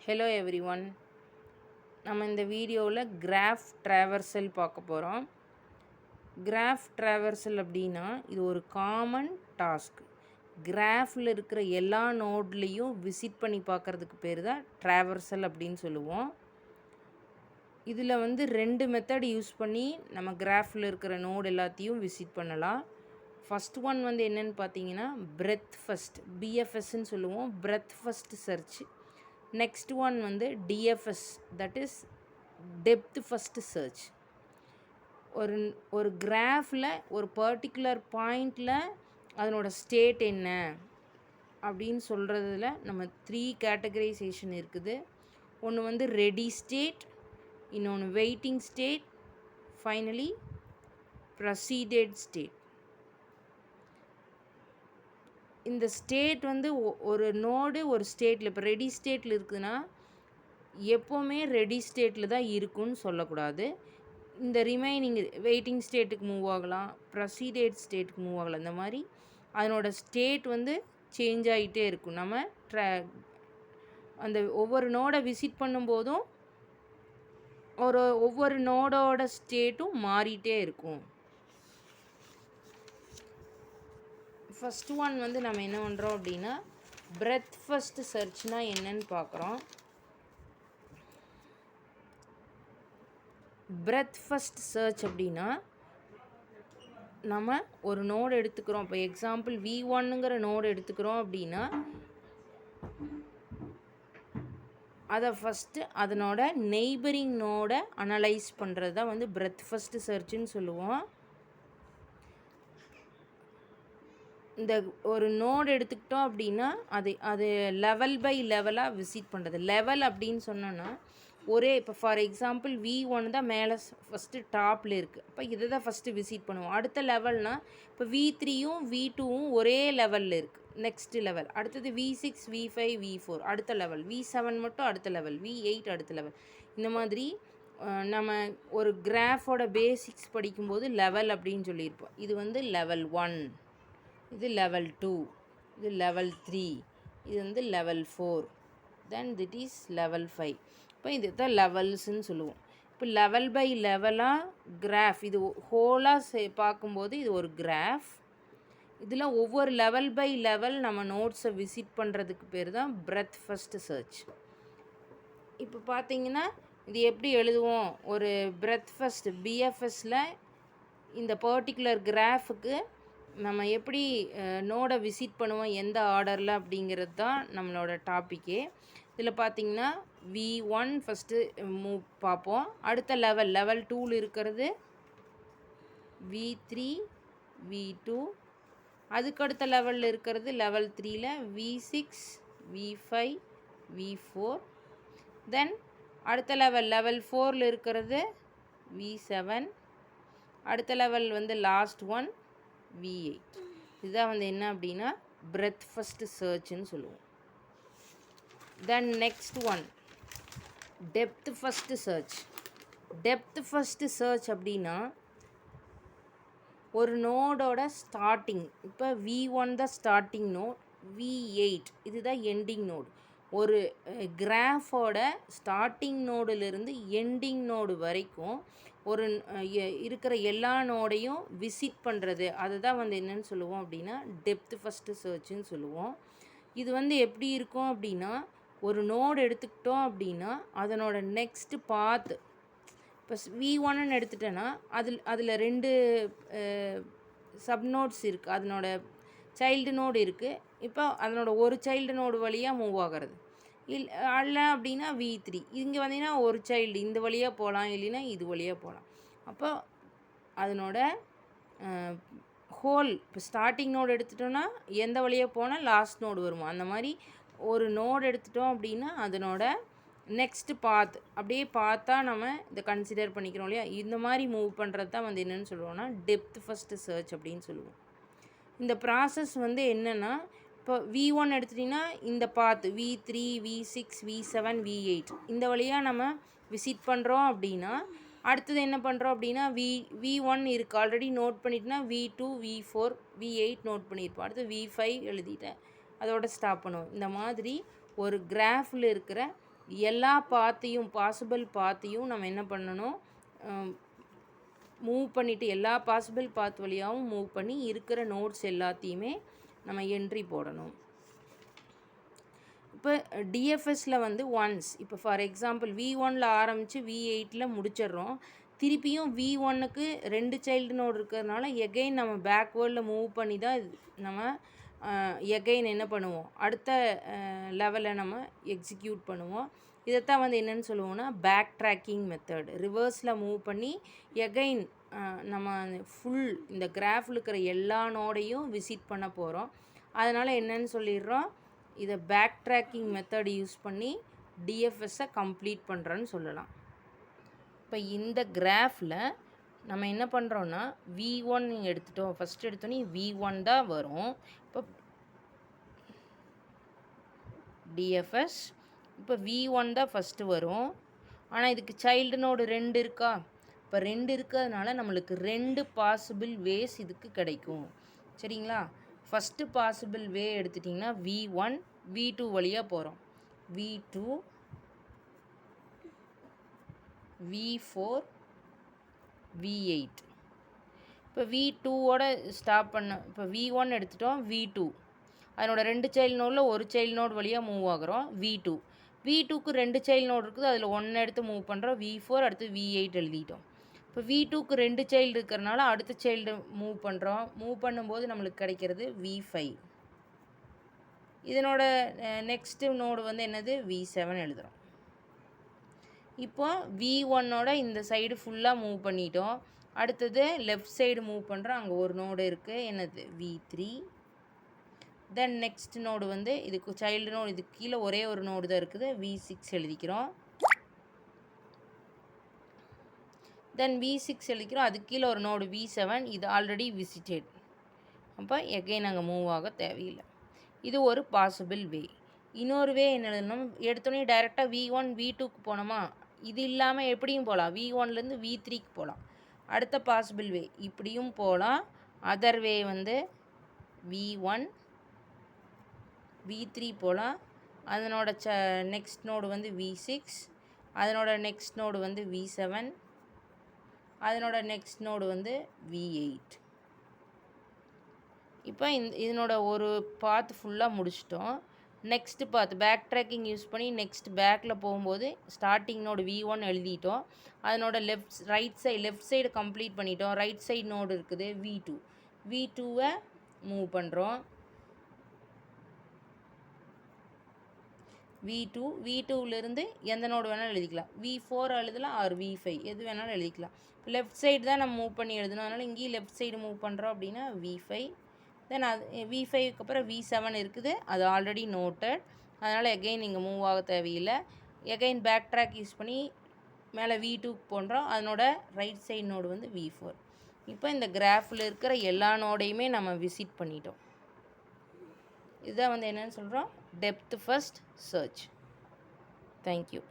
Hello everyone. நம்ம இந்த வீடியோவில் கிராஃப் ட்ராவர்சல் பார்க்க போகிறோம். கிராஃப் ட்ராவர்சல் அப்படின்னா இது ஒரு காமன் டாஸ்க். கிராஃபில் இருக்கிற எல்லா நோட்லேயும் விசிட் பண்ணி பார்க்குறதுக்கு பேர் தான் ட்ராவர்சல் அப்படின்னு சொல்லுவோம். இதில் வந்து 2 மெத்தட் யூஸ் பண்ணி நம்ம கிராஃபில் இருக்கிற நோடு எல்லாத்தையும் விசிட் பண்ணலாம். ஃபஸ்ட் ஒன் வந்து என்னென்னு பார்த்தீங்கன்னா பிரெத் ஃபஸ்ட், பிஎஃப்எஸ்ன்னு சொல்லுவோம், breadth first search. Next one வந்து DFS, that is depth first search. ஒரு கிராஃபில் ஒரு பர்டிகுலர் பாயிண்டில் அதனோட ஸ்டேட் என்ன அப்படின்னு சொல்கிறதுல நம்ம 3 கேட்டகரைசேஷன் இருக்குது. ஒன்று வந்து ரெடி ஸ்டேட், இன்னொன்று waiting state, finally proceeded state. இந்த ஸ்டேட் வந்து ஒரு நோடு ஒரு ஸ்டேட்டில், இப்போ ரெடி ஸ்டேட்டில் இருக்குதுன்னா எப்போவுமே ரெடி ஸ்டேட்டில் தான் இருக்குன்னு சொல்லக்கூடாது. இந்த ரிமைனிங் வெயிட்டிங் ஸ்டேட்டுக்கு மூவ் ஆகலாம், ப்ரொசீடட் ஸ்டேட்டுக்கு மூவ் ஆகலாம். இந்த மாதிரி அதனோட ஸ்டேட் வந்து சேஞ்ச் ஆகிட்டே இருக்கும். நம்ம அந்த ஒவ்வொரு நோடை விசிட் பண்ணும்போதும் ஒவ்வொரு நோடோட ஸ்டேட்டும் மாறிட்டே இருக்கும். ஃபஸ்ட் ஒன் வந்து நம்ம என்ன பண்ணுறோம் அப்படின்னா பிரெத் ஃபஸ்ட்டு சர்ச்னால் என்னன்னு பார்க்குறோம். பிரெத் ஃபஸ்ட் சர்ச் அப்படின்னா நம்ம ஒரு நோடு எடுத்துக்கிறோம். இப்போ எக்ஸாம்பிள் V1ங்கிற நோடு எடுத்துக்கிறோம் அப்படின்னா அதை ஃபஸ்ட்டு அதனோட நெய்பரிங் நோடை அனலைஸ் பண்ணுறது தான் வந்து பிரெத் ஃபஸ்ட்டு சர்ச்சுன்னு சொல்லுவோம். இந்த ஒரு நோடு எடுத்துக்கிட்டோம் அப்படின்னா அது லெவல் பை லெவலாக விசிட் பண்ணுறது. லெவல் அப்படின்னு சொன்னோன்னா இப்போ ஃபார் எக்ஸாம்பிள் V1 தான் மேலே ஃபஸ்ட்டு டாப்பில் இருக்குது. அப்போ இதை தான் ஃபஸ்ட்டு விசிட் பண்ணுவோம். அடுத்த லெவல்னால் இப்போ V3யும் V2வும் ஒரே லெவலில் இருக்குது, நெக்ஸ்ட் லெவல். அடுத்தது V6, V5, V4 அடுத்த லெவல், V7 மட்டும் அடுத்த லெவல், V8 அடுத்த லெவல். இந்த மாதிரி நம்ம ஒரு கிராஃபோட பேசிக்ஸ் படிக்கும்போது லெவல் அப்படின்னு சொல்லியிருப்போம். இது வந்து லெவல் 1, இது லெவல் 2, இது லெவல் 3, இது வந்து லெவல் 4, தென் திட் இஸ் லெவல் 5. இப்போ இது தான் லெவல்ஸ்ன்னு சொல்லுவோம். இப்போ லெவல் பை லெவலாக கிராஃப் இது ஹோலாக பார்க்கும்போது இது ஒரு கிராஃப். இதில் ஒவ்வொரு லெவல் பை லெவல் நம்ம நோட்ஸை விசிட் பண்ணுறதுக்கு பேர் தான் பிரெத் ஃபஸ்ட்டு சர்ச். இப்போ பார்த்தீங்கன்னா இது எப்படி எழுதுவோம், ஒரு பிரெத் ஃபஸ்ட் பிஎஃப்எஸில் இந்த பர்டிகுலர் கிராஃபுக்கு நம்ம எப்படி நோடை விசிட் பண்ணுவோம், எந்த ஆர்டரில் அப்படிங்கிறது தான் நம்மளோட டாப்பிக்கே. இதில் பார்த்திங்கன்னா V1 ஃபஸ்ட்டு மூவ் பார்ப்போம். அடுத்த லெவல் 2ல் இருக்கிறது V3, V2. அதுக்கடுத்த லெவலில் இருக்கிறது லெவல் 3ல் V6, V5, V4. தென் அடுத்த லெவல் 4ல் இருக்கிறது V7. அடுத்த லெவல் வந்து லாஸ்ட் ஒன் V8. இதுதான் வந்து என்ன அப்படின்னா பிரெத் ஃபஸ்ட்டு சர்ச்னு சொல்லுவோம். Then next one depth first search. Depth first search அப்படின்னா ஒரு நோடோட ஸ்டார்டிங், இப்போ V1 தான் ஸ்டார்டிங் நோட், V8 இதுதான் எண்டிங் நோடு. ஒரு கிராஃபோட ஸ்டார்டிங் நோடுலேருந்து எண்டிங் நோடு வரைக்கும் ஒரு இருக்கிற எல்லா நோடையும் விசிட் பண்ணுறது, அதுதான் வந்து என்னென்னு சொல்லுவோம் அப்படின்னா டெப்த் ஃபஸ்ட்டு சர்ச்சுன்னு சொல்லுவோம். இது வந்து எப்படி இருக்கும் அப்படின்னா ஒரு நோடு எடுத்துக்கிட்டோம் அப்படின்னா அதனோட நெக்ஸ்ட்டு பாத், இப்போ V1ன்னு எடுத்துட்டேன்னா அதில் 2 சப்நோட்ஸ் இருக்குது, அதனோட சைல்டு நோடு இருக்குது. இப்போ அதனோட ஒரு சைல்டு நோடு வழியாக மூவ் ஆகிறது இல்லை அப்படின்னா V3. இங்கே வந்தீங்கன்னா ஒரு சைல்டு இந்த வழியாக போகலாம், இல்லைன்னா இது வழியாக போகலாம். அப்போ அதனோட ஹோல், இப்போ ஸ்டார்டிங் நோடு எடுத்துட்டோன்னா எந்த வழியாக போனால் லாஸ்ட் நோடு வருமோ அந்த மாதிரி ஒரு நோடு எடுத்துட்டோம் அப்படின்னா அதனோட நெக்ஸ்ட்டு பாத் அப்படியே பார்த்தா நம்ம இதை கன்சிடர் பண்ணிக்கிறோம் இல்லையா. இந்த மாதிரி மூவ் பண்ணுறது தான் வந்து என்னென்னு சொல்லுவோம்னா டெப்த் ஃபஸ்ட்டு சர்ச் அப்படின்னு சொல்லுவோம். இந்த ப்ராசஸ் வந்து என்னென்னா இப்போ V1 எடுத்துட்டிங்கன்னா இந்த பாத் V3, V6, V7, V8 இந்த வழியாக நம்ம விசிட் பண்ணுறோம் அப்படின்னா அடுத்தது என்ன பண்ணுறோம் அப்படின்னா V1 இருக்குது already note பண்ணிட்டுனா V2, V4, V8 note பண்ணியிருப்போம். அடுத்து V5 எழுதிட்டேன், அதோட ஸ்டாப் பண்ணுவோம். இந்த மாதிரி ஒரு கிராஃபில் இருக்கிற எல்லா பாத்தையும் பாசிபிள் பாத்தையும் நம்ம என்ன பண்ணணும், மூவ் பண்ணிவிட்டு எல்லா பாசிபிள் பாத் வழியாகவும் மூவ் பண்ணி இருக்கிற நோட்ஸ் எல்லாத்தையுமே நம்ம என்ட்ரி போடணும். இப்போ டிஎஃப்எஸில் வந்து ஒன்ஸ் இப்போ ஃபார் எக்ஸாம்பிள் V1ல் ஆரம்பித்து V8ல் முடிச்சிடுறோம். திருப்பியும் V1க்கு 2 சைல்டு நோடு இருக்கிறதுனால எகெயின் நம்ம பேக்வேர்டில் மூவ் பண்ணி தான் நம்ம எகெயின் என்ன பண்ணுவோம், அடுத்த லெவலை நம்ம எக்ஸிக்யூட் பண்ணுவோம். இதைத்தான் வந்து என்னென்னு சொல்லுவோம்னா பேக் ட்ராக்கிங் மெத்தட். ரிவர்ஸில் மூவ் பண்ணி எகெயின் நம்ம ஃபுல் இந்த கிராஃபில் இருக்கிற எல்லா நோடையும் விசிட் பண்ண போகிறோம். அதனால் என்னென்னு சொல்லிடுறோம், இதை பேக் ட்ராக்கிங் மெத்தட் யூஸ் பண்ணி டிஎஃப்எஸ்ஸை கம்ப்ளீட் பண்ணுறோன்னு சொல்லலாம். இப்போ இந்த கிராஃபில் நம்ம என்ன பண்ணுறோன்னா V1 எடுத்துட்டோம், ஃபஸ்ட்டு எடுத்தோன்னே V1 தான் வரும். இப்போ டிஎஃப்எஸ் இப்போ V1 தான் ஃபஸ்ட்டு வரும். ஆனால் இதுக்கு சைல்டு நோடு 2 இருக்கா, இப்போ 2 இருக்கிறதுனால நம்மளுக்கு 2 பாசிபிள் வேஸ் இதுக்கு கிடைக்கும். சரிங்களா? ஃபஸ்ட்டு பாசிபிள் வே எடுத்துட்டிங்கன்னா V1 V2 வழியாக போகிறோம். V2 V4 V8. இப்போ V2ஓட ஸ்டாப் பண்ண, இப்போ V1 எடுத்துட்டோம், V2 அதனோட 2 சைல்டு நோடில் ஒரு சைல்டு நோடு வழியாக மூவ் ஆகிறோம். V2க்கு 2 சைல்டு நோடு இருக்குது, அதில் 1 எடுத்து மூவ் பண்ணுறோம். V4 அடுத்து V8 எழுதிட்டோம். இப்போ V2க்கு 2 சைல்டு இருக்கிறனால அடுத்த சைல்டு மூவ் பண்ணுறோம். மூவ் பண்ணும்போது நம்மளுக்கு கிடைக்கிறது V5. இதனோட நெக்ஸ்ட்டு நோடு வந்து என்னது, V7 எழுதுகிறோம். இப்போ V1ஓட இந்த சைடு ஃபுல்லாக மூவ் பண்ணிட்டோம். அடுத்தது லெஃப்ட் சைடு மூவ் பண்ணுறோம். அங்கே ஒரு நோடு இருக்குது, என்னது V3. தென் நெக்ஸ்ட் நோடு வந்து இதுக்கு சைல்டு நோடு, இதுக்கு கீழே ஒரே ஒரு நோடு தான் இருக்குது, V6 எழுதிக்கிறோம். தென் V6 எழுதிக்கிறோம், அதுக்கு கீழே ஒரு நோடு V7, இது ஆல்ரெடி விசிட்டட். அப்போ எகெயின் அங்கே மூவ் ஆக தேவையில்லை. இது ஒரு பாசிபிள் வே. இன்னொரு வே என்ன எழுதணும், எடுத்தோடனே டைரெக்டாக V1 V2க்கு போனோமா, இது இல்லாமல் எப்படியும் போகலாம், V1லேருந்து V3க்கு போகலாம். அடுத்த பாசிபிள் வே இப்படியும் போகலாம். அதர் வே வந்து V1 V3 போகலாம். அதனோட நெக்ஸ்ட் நோடு வந்து V6, அதனோட நெக்ஸ்ட் நோடு வந்து V7, அதனோட நெக்ஸ்ட் நோடு வந்து V8. இப்போ இதனோட ஒரு பாத் ஃபுல்லாக முடிச்சிட்டோம். நெக்ஸ்ட் பாத் பேக் ட்ராக்கிங் யூஸ் பண்ணி நெக்ஸ்ட் பேக்கில் போகும்போது ஸ்டார்டிங் நோடு V1 எழுதிட்டோம். அதனோட லெஃப்ட் சைடு கம்ப்ளீட் பண்ணிட்டோம். ரைட் சைடு நோடு இருக்குது V2வை மூவ் பண்ணுறோம். V2லேருந்து எந்த நோடு வேணாலும் எழுதிக்கலாம். V4 எழுதலாம் ஆர் V5 எது வேணாலும் எழுதிக்கலாம். இப்போ லெஃப்ட் சைடு தான் நம்ம மூவ் பண்ணி எழுதணும், அதனால் இங்கேயும் லெஃப்ட் சைடு மூவ் பண்ணுறோம் அப்படின்னா V5. தென் அது V5க்கு அப்புறம் V7 இருக்குது, அது ஆல்ரெடி நோட்டட். அதனால் எகெயின் இங்கே மூவ் ஆக தேவையில்லை. எகெயின் பேக் ட்ராக் யூஸ் பண்ணி மேலே V2க்கு போன்றோம். அதனோட ரைட் சைடு நோடு வந்து V4. இப்போ இந்த கிராஃபில் இருக்கிற எல்லா நோடையுமே நம்ம விசிட் பண்ணிட்டோம். இதுதான் வந்து என்னென்னு சொல்கிறோம், டெப்த் ஃபர்ஸ்ட் சர்ச். தேங்க்யூ.